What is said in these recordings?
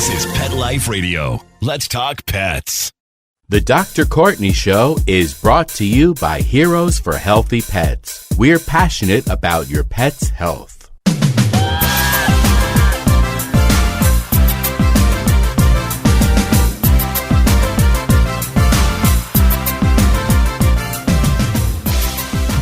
This is Pet Life Radio. Let's talk pets. The Dr. Courtney Show is brought to you by Heroes for Healthy Pets. We're passionate about your pet's health.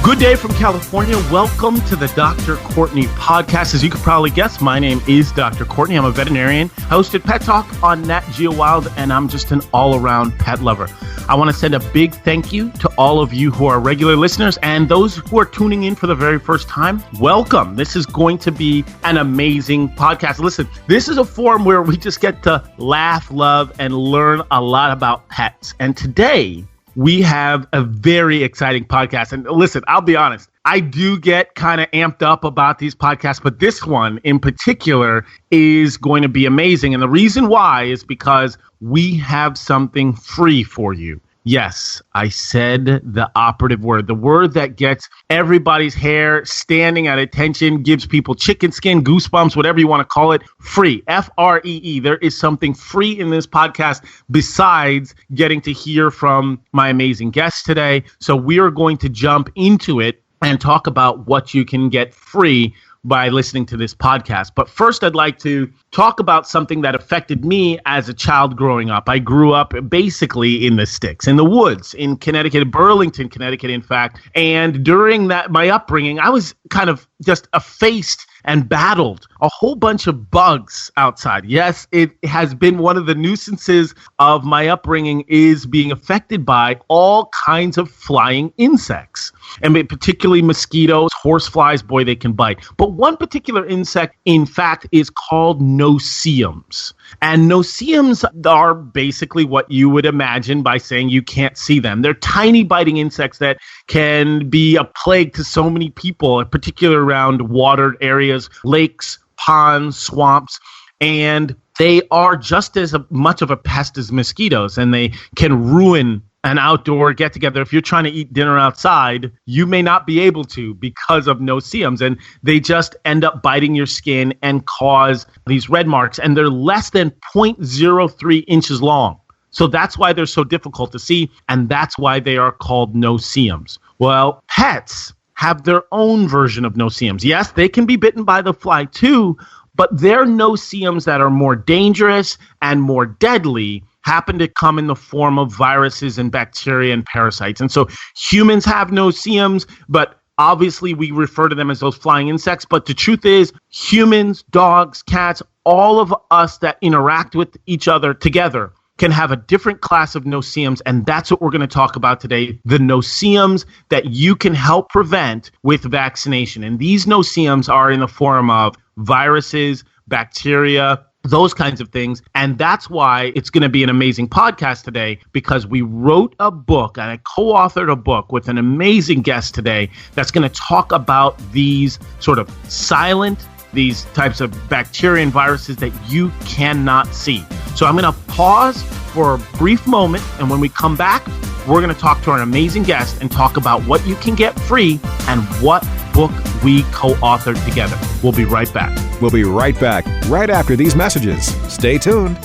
Good day from California. Welcome to the Dr. Courtney podcast. As you could probably guess, my name is Dr. Courtney. I'm a veterinarian, hosted Pet Talk on Nat Geo Wild, and I'm just an all-around pet lover. I want to send a big thank you to all of you who are regular listeners and those who are tuning in for the very first time. Welcome. This is going to be an amazing podcast. Listen, this is a forum where we just get to laugh, love, and learn a lot about pets. And today, we have a very exciting podcast. And listen, I'll be honest, I do get kind of amped up about these podcasts, but this one in particular is going to be amazing. And the reason why is because we have something free for you. Yes, I said the operative word, the word that gets everybody's hair standing at attention, gives people chicken skin, goosebumps, whatever you want to call it, free, F-R-E-E. There is something free in this podcast besides getting to hear from my amazing guests today. So we are going to jump into it and talk about what you can get free by listening to this podcast. But first, I'd like to talk about something that affected me as a child growing up. I grew up basically in the sticks, in the woods, in Connecticut, Burlington, Connecticut, in fact. And during my upbringing, I was kind of just faced and battled a whole bunch of bugs outside. Yes, it has been one of the nuisances of my upbringing is being affected by all kinds of flying insects. And particularly mosquitoes, horseflies, boy, they can bite. But one particular insect, in fact, is called no-see-ums. And no-see-ums are basically what you would imagine by saying you can't see them. They're tiny biting insects that can be a plague to so many people, particularly around watered areas, lakes, ponds, swamps, and they are just as much of a pest as mosquitoes, and they can ruin an outdoor get-together. If you're trying to eat dinner outside, you may not be able to because of no-see-ums, and they just end up biting your skin and cause these red marks, and they're less than 0.03 inches long. So that's why they're so difficult to see, and that's why they are called no-see-ums. Well, pets have their own version of no-see-ums. Yes, they can be bitten by the fly too, but their no-see-ums that are more dangerous and more deadly happen to come in the form of viruses and bacteria and parasites. And so humans have no-see-ums, but obviously we refer to them as those flying insects. But the truth is, humans, dogs, cats, all of us that interact with each other together can have a different class of no-see-ums, and that's what we're going to talk about today, the no-see-ums that you can help prevent with vaccination. And these no-see-ums are in the form of viruses, bacteria, those kinds of things. And that's why it's going to be an amazing podcast today, because we wrote a book and I co-authored a book with an amazing guest today that's going to talk about these sort of silent, these types of bacteria and viruses that you cannot see. So I'm going to pause for a brief moment, and when we come back, we're going to talk to our amazing guest and talk about what you can get free and what book we co-authored together. We'll be right back. We'll be right back, right after these messages. Stay tuned.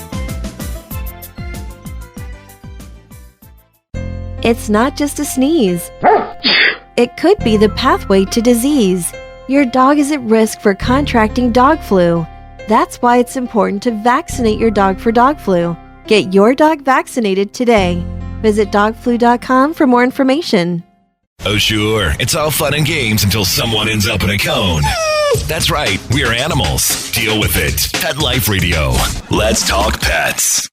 It's not just a sneeze. It could be the pathway to disease. Your dog is at risk for contracting dog flu. That's why it's important to vaccinate your dog for dog flu. Get your dog vaccinated today. Visit dogflu.com for more information. Oh, sure. It's all fun and games until someone ends up in a cone. That's right. We are animals. Deal with it. Pet Life Radio. Let's talk pets.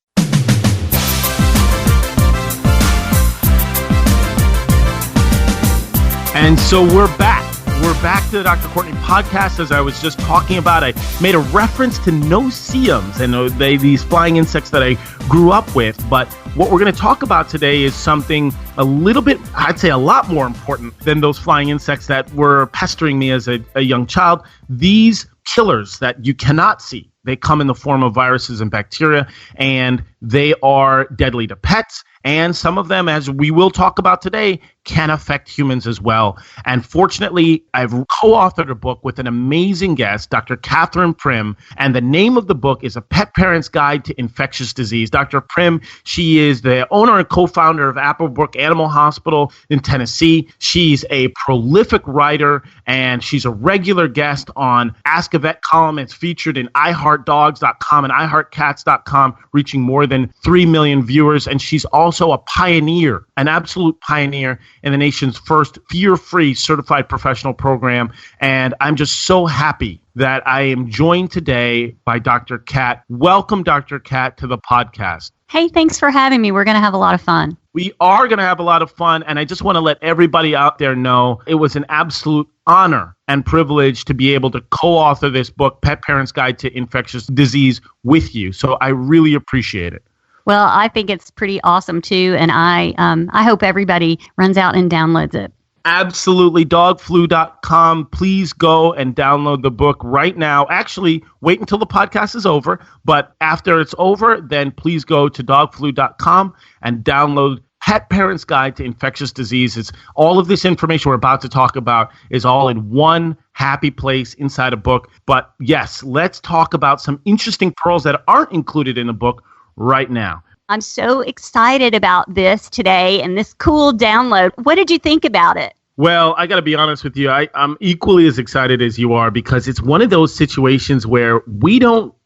And so we're back. We're back to the Dr. Courtney podcast. As I was just talking about, I made a reference to no-see-ums and these flying insects that I grew up with. But what we're going to talk about today is something a little bit, I'd say a lot more important than those flying insects that were pestering me as a young child. These killers that you cannot see. They come in the form of viruses and bacteria, and they are deadly to pets, And some of them, as we will talk about today, can affect humans as well. And fortunately, I've co-authored a book with an amazing guest, Dr. Catherine Prim, and the name of the book is A Pet Parent's Guide to Infectious Disease. Dr. Prim, she is the owner and co-founder of Applebrook Animal Hospital in Tennessee. She's a prolific writer, and she's a regular guest on Ask a Vet column. It's featured in iHeartDogs.com and iHeartCats.com, reaching more than 3 million viewers. And she's also a pioneer, an absolute pioneer in the nation's first fear-free certified professional program. And I'm just so happy that I am joined today by Dr. Kat. Welcome, Dr. Kat, to the podcast. Hey, thanks for having me. We're going to have a lot of fun. We are going to have a lot of fun, and I just want to let everybody out there know it was an absolute honor and privilege to be able to co-author this book, Pet Parent's Guide to Infectious Disease, with you. So I really appreciate it. Well, I think it's pretty awesome, too, and I hope everybody runs out and downloads it. Absolutely. Dogflu.com. Please go and download the book right now. Actually, wait until the podcast is over, but after it's over, then please go to dogflu.com and download Pet Parent's Guide to Infectious Diseases. All of this information we're about to talk about is all in one happy place inside a book. But yes, let's talk about some interesting pearls that aren't included in the book right now. I'm so excited about this today and this cool download. What did you think about it? Well, I got to be honest with you. I'm equally as excited as you are because it's one of those situations where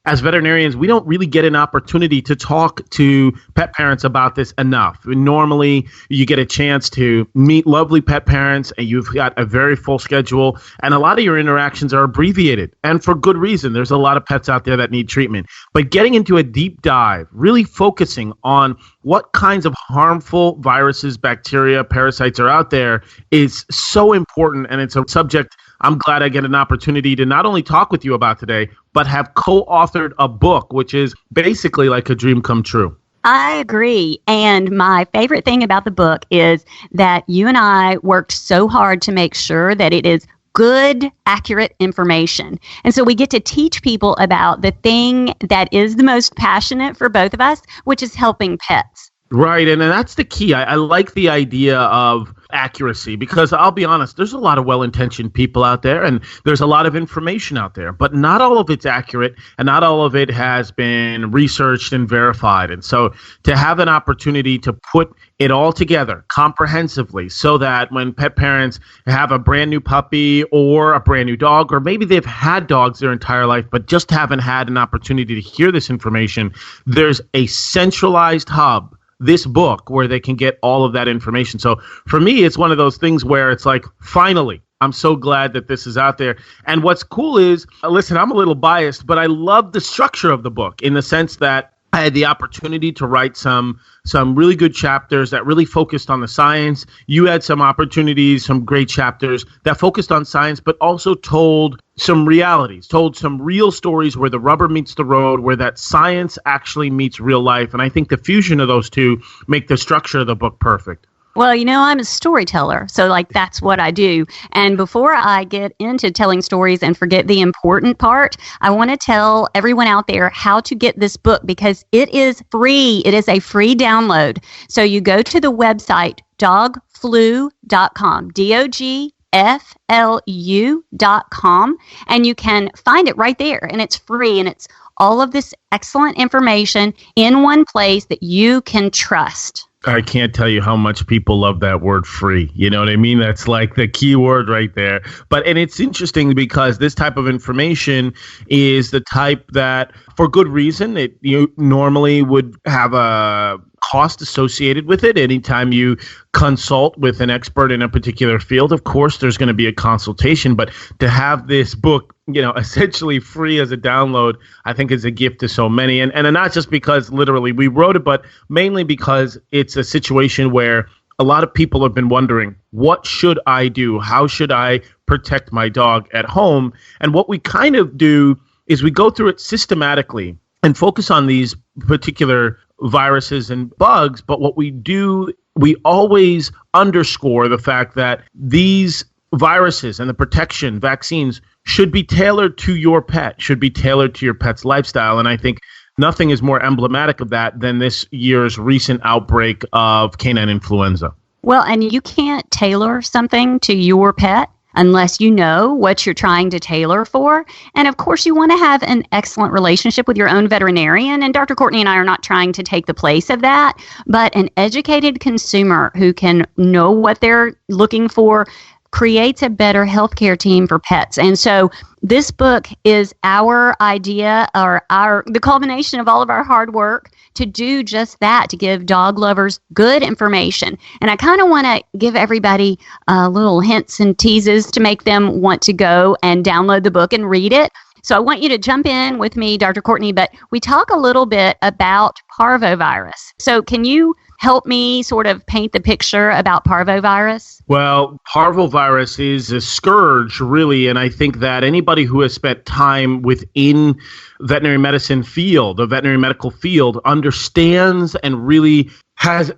as veterinarians, we don't really get an opportunity to talk to pet parents about this enough. Normally, you get a chance to meet lovely pet parents and you've got a very full schedule and a lot of your interactions are abbreviated and for good reason. There's a lot of pets out there that need treatment. But getting into a deep dive, really focusing on what kinds of harmful viruses, bacteria, parasites are out there is so important, and it's a subject I'm glad I get an opportunity to not only talk with you about today, but have co-authored a book, which is basically like a dream come true. I agree. And my favorite thing about the book is that you and I worked so hard to make sure that it is good, accurate information. And so we get to teach people about the thing that is the most passionate for both of us, which is helping pets. Right, and that's the key. I like the idea of accuracy because I'll be honest, there's a lot of well-intentioned people out there and there's a lot of information out there, but not all of it's accurate and not all of it has been researched and verified. And so to have an opportunity to put it all together comprehensively so that when pet parents have a brand new puppy or a brand new dog, or maybe they've had dogs their entire life but just haven't had an opportunity to hear this information, there's a centralized hub, this book, where they can get all of that information. So for me, it's one of those things where it's like, finally, I'm so glad that this is out there. And what's cool is, listen, I'm a little biased, but I love the structure of the book in the sense that I had the opportunity to write some really good chapters that really focused on the science. You had some opportunities, some great chapters that focused on science, but also told some realities, told some real stories where the rubber meets the road, where that science actually meets real life. And I think the fusion of those two make the structure of the book perfect. Well, I'm a storyteller, so that's what I do. And before I get into telling stories and forget the important part, I want to tell everyone out there how to get this book because it is free. It is a free download. So you go to the website dogflu.com, dogflu.com, and you can find it right there. And it's free, and it's all of this excellent information in one place that you can trust. I can't tell you how much people love that word free. You know what I mean? That's like the key word right there. And it's interesting because this type of information is the type that, for good reason, you normally would have a cost associated with it. Anytime you consult with an expert in a particular field, of course, there's going to be a consultation. But to have this book, essentially free as a download, I think is a gift to so many. And not just because literally we wrote it, but mainly because it's a situation where a lot of people have been wondering, what should I do? How should I protect my dog at home? And what we kind of do is we go through it systematically and focus on these particular viruses and bugs. But what we do, we always underscore the fact that these viruses and the protection vaccines should be tailored to your pet, should be tailored to your pet's lifestyle. And I think nothing is more emblematic of that than this year's recent outbreak of canine influenza. Well, and you can't tailor something to your pet unless you know what you're trying to tailor for. And of course, you want to have an excellent relationship with your own veterinarian. And Dr. Courtney and I are not trying to take the place of that, but an educated consumer who can know what they're looking for creates a better healthcare team for pets. And so this book is our idea, or the culmination of all of our hard work to do just that, to give dog lovers good information. And I kind of want to give everybody little hints and teases to make them want to go and download the book and read it. So I want you to jump in with me, Dr. Courtney, but we talk a little bit about parvovirus. So can you help me sort of paint the picture about parvovirus? Well, parvovirus is a scourge, really, and I think that anybody who has spent time within veterinary medicine field, the veterinary medical field, understands and really has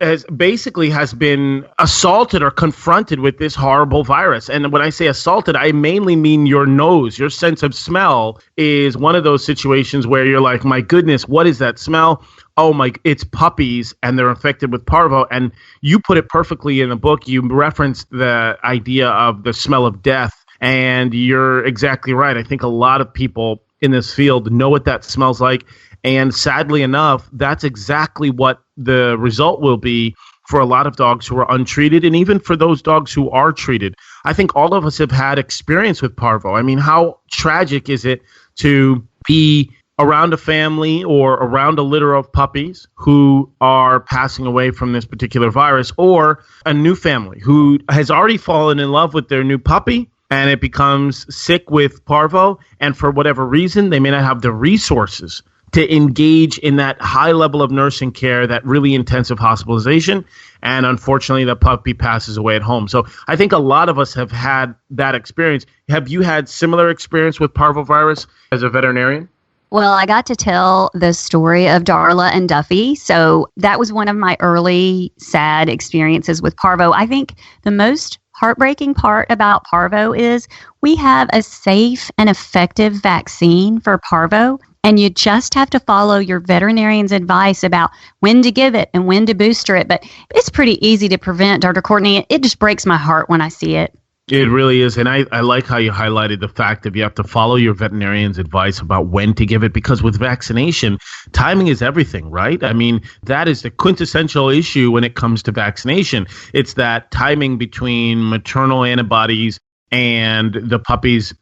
been assaulted or confronted with this horrible virus. And when I say assaulted, I mainly mean your nose. Your sense of smell is one of those situations where you're like, my goodness, what is that smell? Oh my, it's puppies and they're infected with parvo. And you put it perfectly in the book. You referenced the idea of the smell of death, and you're exactly right. I think a lot of people in this field know what that smells like. And sadly enough, that's exactly what the result will be for a lot of dogs who are untreated, and even for those dogs who are treated. I think all of us have had experience with parvo. I mean, how tragic is it to be around a family or around a litter of puppies who are passing away from this particular virus, or a new family who has already fallen in love with their new puppy and it becomes sick with parvo, and for whatever reason, they may not have the resources to engage in that high level of nursing care, that really intensive hospitalization, and unfortunately the puppy passes away at home. So I think a lot of us have had that experience. Have you had similar experience with parvovirus as a veterinarian? Well, I got to tell the story of Darla and Duffy. So that was one of my early sad experiences with parvo. I think the most heartbreaking part about parvo is we have a safe and effective vaccine for parvo, and you just have to follow your veterinarian's advice about when to give it and when to booster it. But it's pretty easy to prevent, Dr. Courtney. It just breaks my heart when I see it. It really is. And I like how you highlighted the fact that you have to follow your veterinarian's advice about when to give it, because with vaccination, timing is everything, right? I mean, that is the quintessential issue when it comes to vaccination. It's that timing between maternal antibodies and the puppy's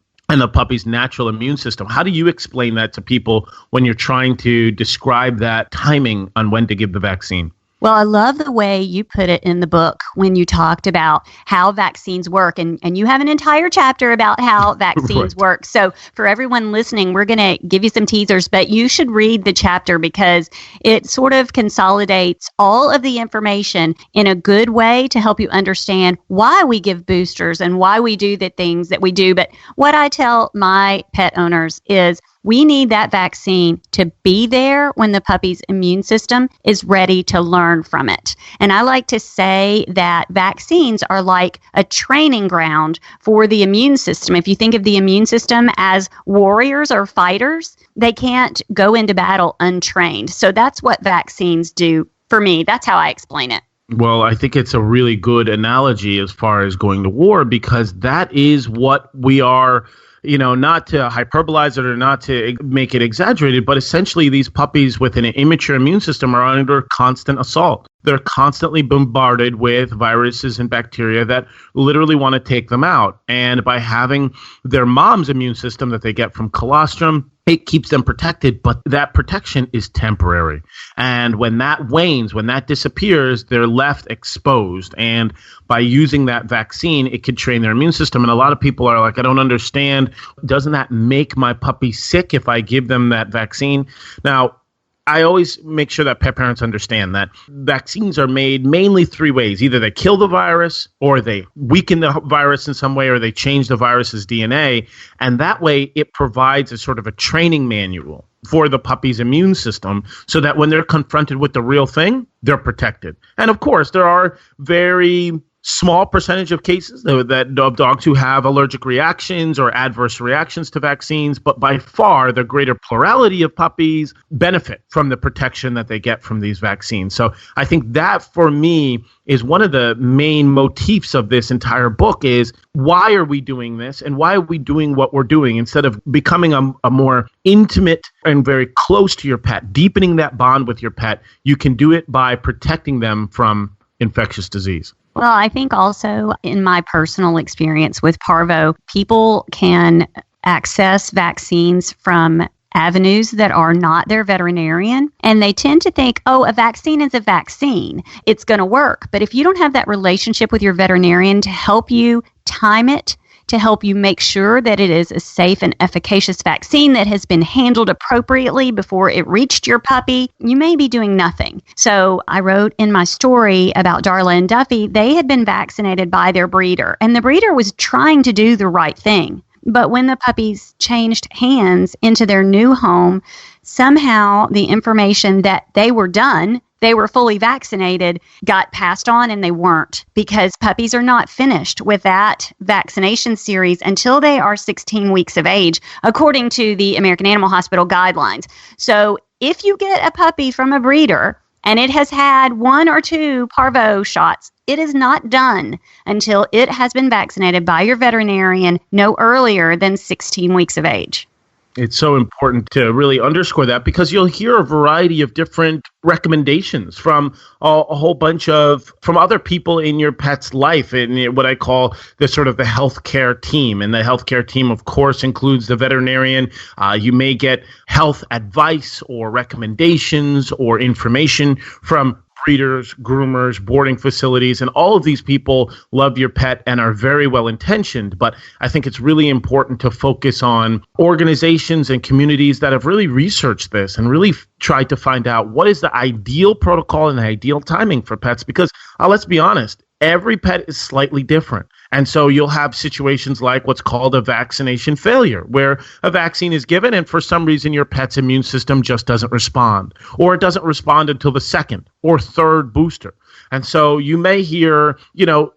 natural immune system. How do you explain that to people when you're trying to describe that timing on when to give the vaccine? Well, I love the way you put it in the book when you talked about how vaccines work. And you have an entire chapter about how vaccines work. So for everyone listening, we're going to give you some teasers, but you should read the chapter because it sort of consolidates all of the information in a good way to help you understand why we give boosters and why we do the things that we do. But what I tell my pet owners is, we need that vaccine to be there when the puppy's immune system is ready to learn from it. And I like to say that vaccines are like a training ground for the immune system. If you think of the immune system as warriors or fighters, they can't go into battle untrained. So that's what vaccines do for me. That's how I explain it. Well, I think it's a really good analogy as far as going to war, because that is what we are. You know, not to hyperbolize it or not to make it exaggerated, but essentially these puppies with an immature immune system are under constant assault. They're constantly bombarded with viruses and bacteria that literally want to take them out. And by having their mom's immune system that they get from colostrum, it keeps them protected, but that protection is temporary. And when that wanes, when that disappears, they're left exposed. And by using that vaccine, it could train their immune system. And a lot of people are like, I don't understand. Doesn't that make my puppy sick if I give them that vaccine? Now, I always make sure that pet parents understand that vaccines are made mainly three ways. Either they kill the virus, or they weaken the virus in some way, or they change the virus's DNA. And that way it provides a sort of a training manual for the puppy's immune system so that when they're confronted with the real thing, they're protected. And of course, there are very small percentage of cases that of dogs who have allergic reactions or adverse reactions to vaccines, but by far the greater plurality of puppies benefit from the protection that they get from these vaccines. So I think that for me is one of the main motifs of this entire book is why are we doing this and why are we doing what we're doing instead of becoming a more intimate and very close to your pet, deepening that bond with your pet. You can do it by protecting them from infectious disease. Well, I think also in my personal experience with parvo, people can access vaccines from avenues that are not their veterinarian. And they tend to think, oh, a vaccine is a vaccine. It's going to work. But if you don't have that relationship with your veterinarian to help you time it, to help you make sure that it is a safe and efficacious vaccine that has been handled appropriately before it reached your puppy, you may be doing nothing. So I wrote in my story about Darla and Duffy, they had been vaccinated by their breeder, and the breeder was trying to do the right thing. But when the puppies changed hands into their new home, somehow the information that they were done, they were fully vaccinated, got passed on, and they weren't, because puppies are not finished with that vaccination series until they are 16 weeks of age, according to the American Animal Hospital guidelines. So if you get a puppy from a breeder and it has had 1 or 2 parvo shots, it is not done until it has been vaccinated by your veterinarian no earlier than 16 weeks of age. It's so important to really underscore that because you'll hear a variety of different recommendations from a whole bunch from other people in your pet's life and what I call the sort of the healthcare team. And the healthcare team, of course, includes the veterinarian. You may get health advice or recommendations or information from breeders, groomers, boarding facilities, and all of these people love your pet and are very well intentioned. But I think it's really important to focus on organizations and communities that have really researched this and really tried to find out what is the ideal protocol and the ideal timing for pets. Because let's be honest, every pet is slightly different. And so you'll have situations like what's called a vaccination failure, where a vaccine is given and for some reason your pet's immune system just doesn't respond, or it doesn't respond until the second or third booster. And so you may hear,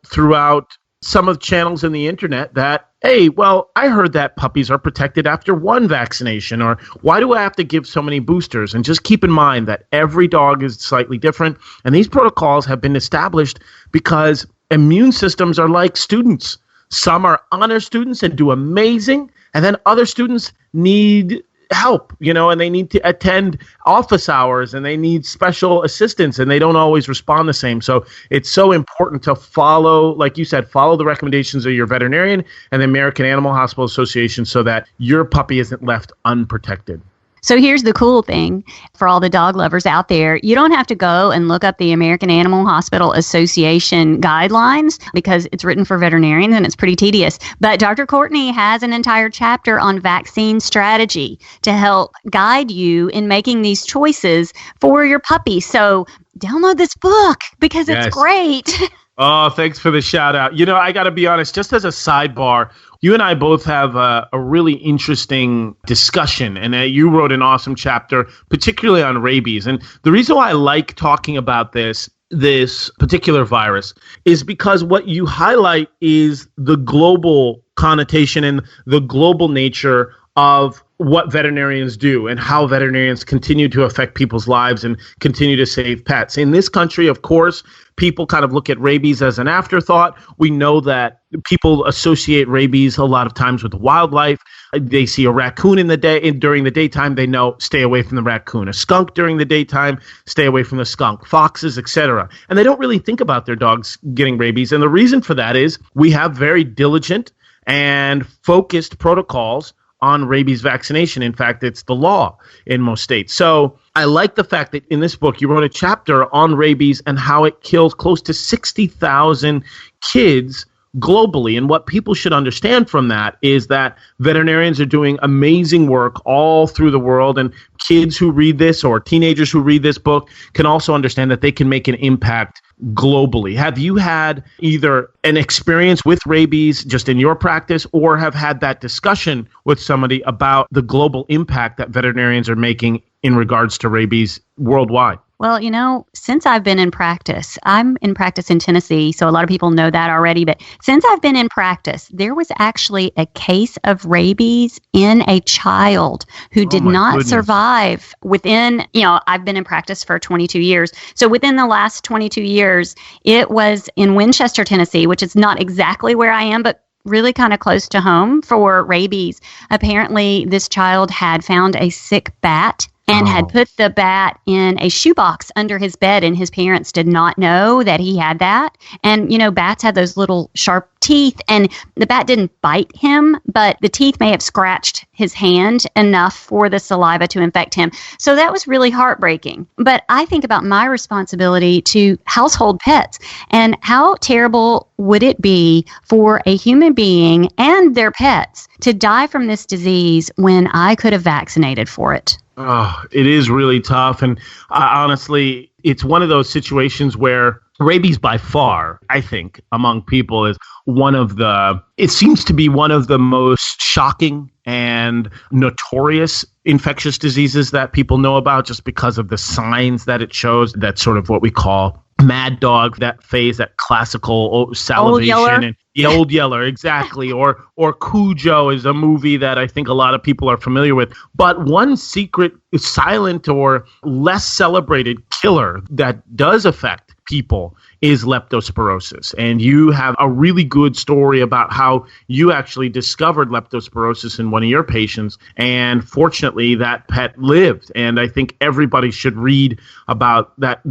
throughout some of the channels in the internet that, hey, well, I heard that puppies are protected after 1 vaccination, or why do I have to give so many boosters? And just keep in mind that every dog is slightly different. And these protocols have been established because immune systems are like students. Some are honor students and do amazing, and then other students need help, and they need to attend office hours and they need special assistance and they don't always respond the same. So it's so important to follow, like you said, follow the recommendations of your veterinarian and the American Animal Hospital Association so that your puppy isn't left unprotected. So here's the cool thing for all the dog lovers out there. You don't have to go and look up the American Animal Hospital Association guidelines because it's written for veterinarians and it's pretty tedious. But Dr. Courtney has an entire chapter on vaccine strategy to help guide you in making these choices for your puppy. So download this book because it's great. Oh, thanks for the shout out. I got to be honest, just as a sidebar, you and I both have a really interesting discussion, and you wrote an awesome chapter, particularly on rabies. And the reason why I like talking about this particular virus is because what you highlight is the global connotation and the global nature of what veterinarians do and how veterinarians continue to affect people's lives and continue to save pets. In this country, of course, people kind of look at rabies as an afterthought. We know that people associate rabies a lot of times with wildlife. They see a raccoon during the daytime, they know stay away from the raccoon. A skunk during the daytime, stay away from the skunk. Foxes, etc. And they don't really think about their dogs getting rabies. And the reason for that is we have very diligent and focused protocols on rabies vaccination. In fact, it's the law in most states. So I like the fact that in this book, you wrote a chapter on rabies and how it kills close to 60,000 kids globally. And what people should understand from that is that veterinarians are doing amazing work all through the world. And kids who read this or teenagers who read this book can also understand that they can make an impact globally. Have you had either an experience with rabies just in your practice or have had that discussion with somebody about the global impact that veterinarians are making in regards to rabies worldwide? Well, since I've been in practice, I'm in practice in Tennessee, so a lot of people know that already. But since I've been in practice, there was actually a case of rabies in a child who did not survive within, I've been in practice for 22 years. So within the last 22 years, it was in Winchester, Tennessee, which is not exactly where I am, but really kind of close to home for rabies. Apparently, this child had found a sick bat and had put the bat in a shoebox under his bed, and his parents did not know that he had that. And, bats have those little sharp teeth, and the bat didn't bite him, but the teeth may have scratched his hand enough for the saliva to infect him. So that was really heartbreaking. But I think about my responsibility to household pets, and how terrible would it be for a human being and their pets to die from this disease when I could have vaccinated for it. Oh, it is really tough. And honestly, it's one of those situations where rabies by far, I think, among people is it seems to be one of the most shocking and notorious infectious diseases that people know about, just because of the signs that it shows. That's sort of what we call mad dog, that phase, that classical salivation. And the old yeller, exactly. Or Cujo is a movie that I think a lot of people are familiar with. But one secret, silent or less celebrated killer that does affect people is leptospirosis. And you have a really good story about how you actually discovered leptospirosis in one of your patients. And fortunately, that pet lived. And I think everybody should read about that,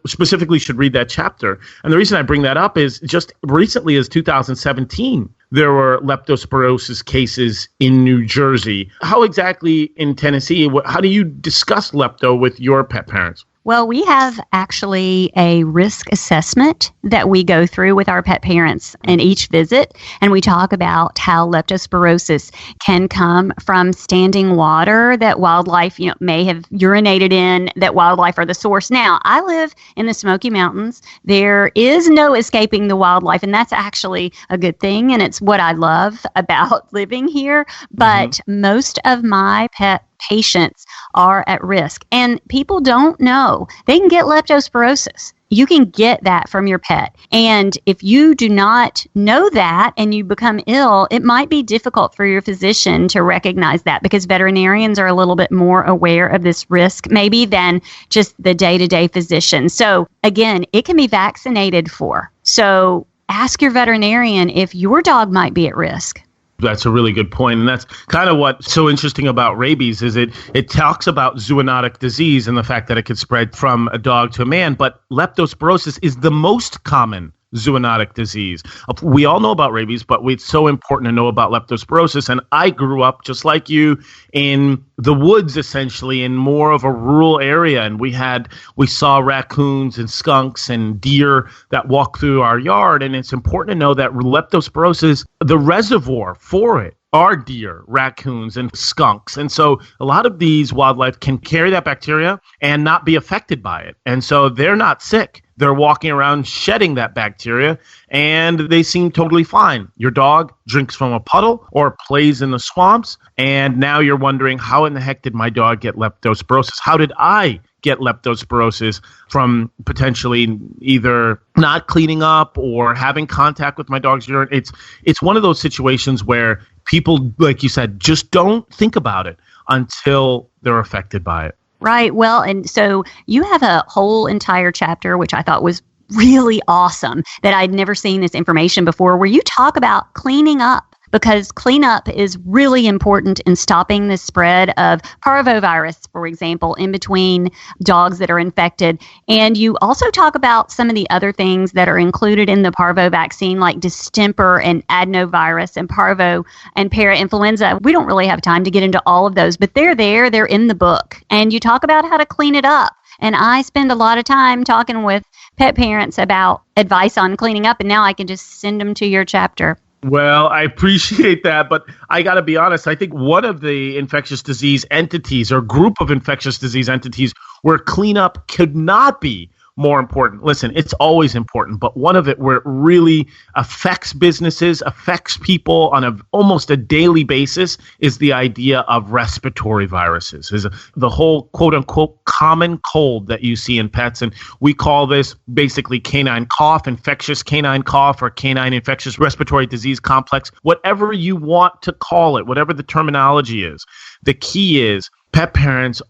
specifically should read that chapter. And the reason I bring that up is just recently as 2017, there were leptospirosis cases in New Jersey. How exactly in Tennessee, how do you discuss lepto with your pet parents? Well, we have actually a risk assessment that we go through with our pet parents in each visit, and we talk about how leptospirosis can come from standing water that wildlife, may have urinated in, that wildlife are the source. Now, I live in the Smoky Mountains. There is no escaping the wildlife, and that's actually a good thing, and it's what I love about living here. But most of my pet patients are at risk, and people don't know they can get leptospirosis. You can get that from your pet. And if you do not know that and you become ill, it might be difficult for your physician to recognize that, because veterinarians are a little bit more aware of this risk maybe than just the day-to-day physician. So again, it can be vaccinated for. So ask your veterinarian if your dog might be at risk. That's a really good point. And that's kind of what's so interesting about rabies is it talks about zoonotic disease and the fact that it could spread from a dog to a man. But leptospirosis is the most common zoonotic disease. We all know about rabies, but it's so important to know about leptospirosis. And I grew up just like you in the woods, essentially, in more of a rural area. And we saw raccoons and skunks and deer that walk through our yard. And it's important to know that leptospirosis, the reservoir for it, are deer, raccoons, and skunks. And so a lot of these wildlife can carry that bacteria and not be affected by it. And so they're not sick. They're walking around shedding that bacteria, and they seem totally fine. Your dog drinks from a puddle or plays in the swamps, and now you're wondering, how in the heck did my dog get leptospirosis? How did I get leptospirosis from potentially either not cleaning up or having contact with my dog's urine? It's one of those situations where people, like you said, just don't think about it until they're affected by it. Right. Well, and so you have a whole entire chapter, which I thought was really awesome, that I'd never seen this information before, where you talk about cleaning up, because cleanup is really important in stopping the spread of parvovirus, for example, in between dogs that are infected. And you also talk about some of the other things that are included in the parvo vaccine, like distemper and adenovirus and parvo and parainfluenza. We don't really have time to get into all of those, but they're there. They're in the book. And you talk about how to clean it up. And I spend a lot of time talking with pet parents about advice on cleaning up, and now I can just send them to your chapter. Well, I appreciate that, but I got to be honest. I think one of the infectious disease entities or group of infectious disease entities where cleanup could not be more important? Listen, it's always important, but one of it where it really affects businesses, affects people on almost a daily basis is the idea of respiratory viruses, is the whole quote unquote common cold that you see in pets. And we call this basically canine cough, infectious canine cough, or canine infectious respiratory disease complex, whatever you want to call it, whatever the terminology is. The key is pet parents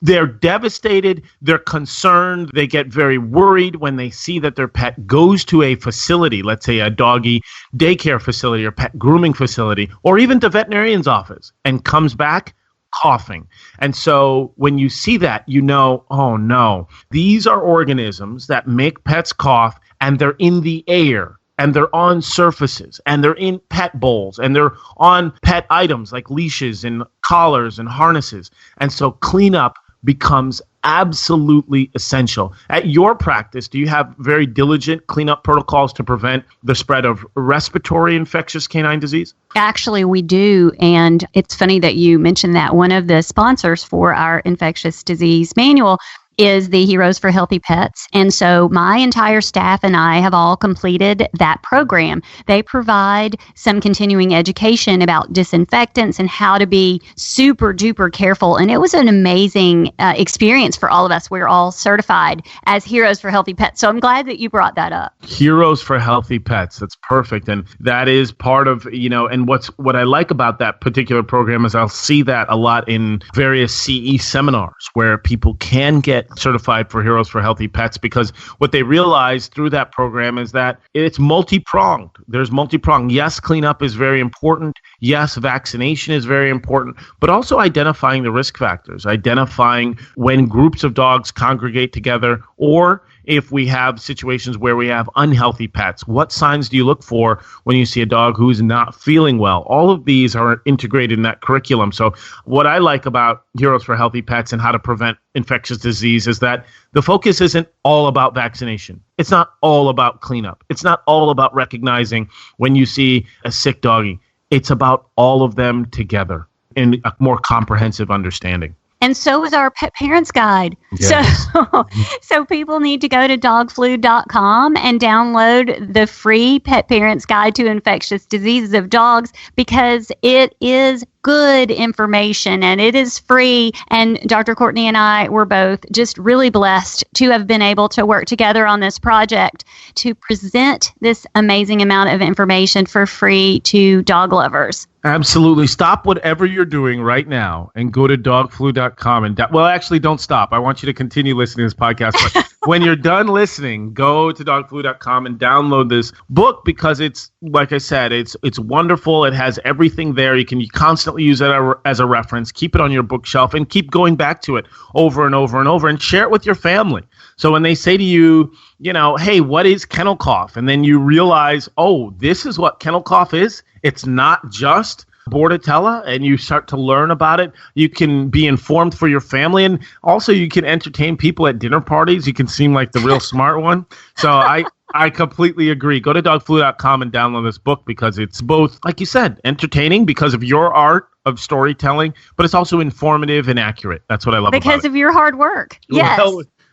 they're devastated, they're concerned, they get very worried when they see that their pet goes to a facility, let's say a doggy daycare facility or pet grooming facility, or even the veterinarian's office, and comes back coughing. And so when you see that, you know, oh no, these are organisms that make pets cough, and they're in the air, and they're on surfaces, and they're in pet bowls, and they're on pet items like leashes and collars and harnesses. And so cleanup becomes absolutely essential. At your practice, do you have very diligent cleanup protocols to prevent the spread of respiratory infectious canine disease? Actually, we do. And it's funny that you mentioned that. One of the sponsors for our infectious disease manual is the Heroes for Healthy Pets. And so my entire staff and I have all completed that program. They provide some continuing education about disinfectants and how to be super duper careful. And it was an amazing experience for all of us. We're all certified as Heroes for Healthy Pets. So I'm glad that you brought that up. Heroes for Healthy Pets. That's perfect. And that is part of, and what I like about that particular program is I'll see that a lot in various CE seminars where people can get certified for Heroes for Healthy Pets, because what they realize through that program is that it's multi-pronged. There's multi-pronged. Yes, cleanup is very important. Yes, vaccination is very important, but also identifying the risk factors, identifying when groups of dogs congregate together, or if we have situations where we have unhealthy pets. What signs do you look for when you see a dog who's not feeling well? All of these are integrated in that curriculum. So what I like about Heroes for Healthy Pets and how to prevent infectious disease is that the focus isn't all about vaccination. It's not all about cleanup. It's not all about recognizing when you see a sick doggy. It's about all of them together in a more comprehensive understanding. And so is our Pet Parents Guide. Yes. So people need to go to dogflu.com and download the free Pet Parents Guide to Infectious Diseases of Dogs, because it is good information and it is free. And Dr. Courtney and I were both just really blessed to have been able to work together on this project to present this amazing amount of information for free to dog lovers. Absolutely. Stop whatever you're doing right now and go to dogflu.com and actually don't stop. I want you to continue listening to this podcast. But when you're done listening, go to dogflu.com and download this book, because it's, like I said, it's wonderful. It has everything there. You can constantly use it as a reference. Keep it on your bookshelf and keep going back to it over and over and over, and share it with your family. So when they say to you, hey, what is kennel cough? And then you realize, oh, this is what kennel cough is. It's not just Bordetella, and you start to learn about it. You can be informed for your family, and also you can entertain people at dinner parties. You can seem like the real smart one. So I completely agree. Go to dogflu.com and download this book, because it's both, like you said, entertaining because of your art of storytelling, but it's also informative and accurate. That's what I love about it. Because of your hard work. Yes.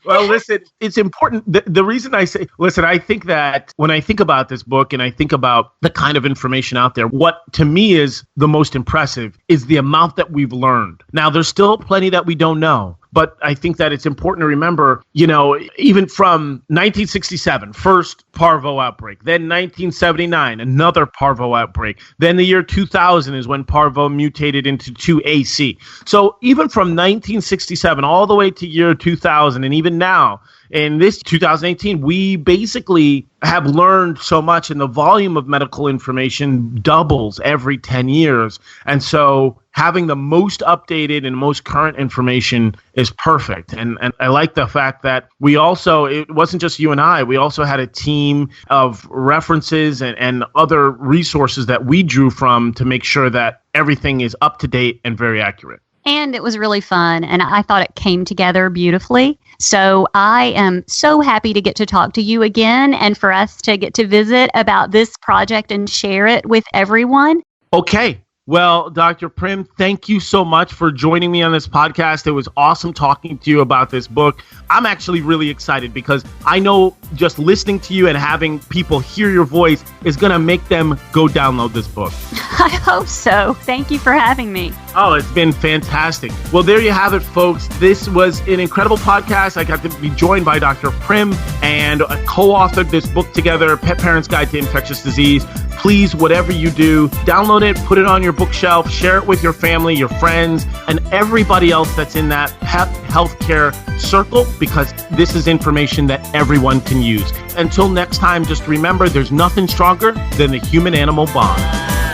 Well, listen, it's important. The reason I say, listen, I think that when I think about this book and I think about the kind of information out there, what to me is the most impressive is the amount that we've learned. Now, there's still plenty that we don't know. But I think that it's important to remember, even from 1967, first parvo outbreak, then 1979, another parvo outbreak. Then the year 2000 is when parvo mutated into 2AC. So even from 1967 all the way to year 2000, and even now, in this 2018, we basically have learned so much, and the volume of medical information doubles every 10 years. And so having the most updated and most current information is perfect. And I like the fact that we also, it wasn't just you and I, we also had a team of references and other resources that we drew from to make sure that everything is up to date and very accurate. And it was really fun, and I thought it came together beautifully. So I am so happy to get to talk to you again, and for us to get to visit about this project and share it with everyone. Okay. Well, Dr. Prim, thank you so much for joining me on this podcast. It was awesome talking to you about this book. I'm actually really excited because I know just listening to you and having people hear your voice is going to make them go download this book. I hope so. Thank you for having me. Oh, it's been fantastic. Well, there you have it, folks. This was an incredible podcast. I got to be joined by Dr. Prim and co-authored this book together, Pet Parents Guide to Infectious Disease. Please, whatever you do, download it, put it on your bookshelf, share it with your family, your friends, and everybody else that's in that pet healthcare circle, because this is information that everyone can use. Until next time, just remember there's nothing stronger than the human-animal bond.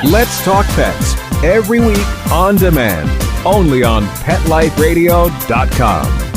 Let's Talk Pets, every week on demand, only on PetLifeRadio.com.